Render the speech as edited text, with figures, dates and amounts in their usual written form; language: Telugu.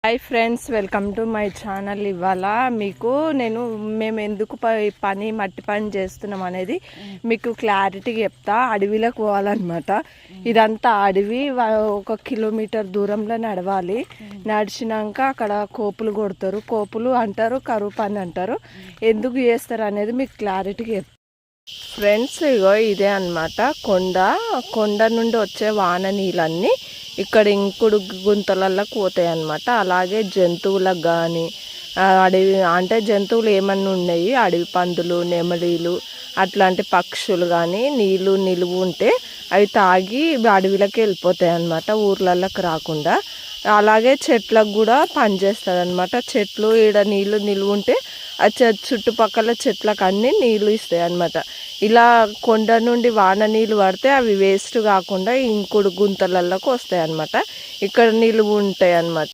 Hi friends, welcome to my channel. ఇవాళ మీకు మేము ఎందుకు మట్టి పని చేస్తున్నాం అనేది మీకు క్లారిటీగా చెప్తా. అడవిలోకి పోవాలన్నమాట. ఇదంతా అడవి, 1 కిలోమీటర్ దూరంలో నడవాలి. నడిచినాక అక్కడ కోపులు కొడతారు. కోపులు అంటారు, కరువు పని అంటారు. ఎందుకు చేస్తారు అనేది మీకు క్లారిటీగా చెప్తా ఫ్రెండ్స్. ఇగో ఇదే అన్నమాట కొండ నుండి వచ్చే వాన నీళ్ళన్నీ ఇక్కడ ఇంకుడు గుంతలలోకి పోతాయి అన్నమాట. అలాగే జంతువులకు కానీ అడవి అంటే జంతువులు ఏమన్నా ఉన్నాయి, అడవి పందులు, నెమలీలు, అట్లాంటి పక్షులు కానీ నీళ్ళు నిలువ ఉంటే అవి తాగి అడవిలోకి వెళ్ళిపోతాయి అన్నమాట, ఊర్లలోకి రాకుండా. అలాగే చెట్లకు కూడా పనిచేస్తుంది అన్నమాట. చెట్లు ఈడ నీళ్ళు నిలువ ఉంటే ఆ చుట్టుపక్కల చెట్లకు అన్నీ నీళ్ళు ఇస్తాయి అన్నమాట. ఇలా కొండ నుండి వాన నీళ్ళు పడితే అవి వేస్ట్ కాకుండా ఇంకుడు గుంతలలోకి వస్తాయి అన్నమాట. ఇక్కడ నిలువ ఉంటాయి అన్నమాట.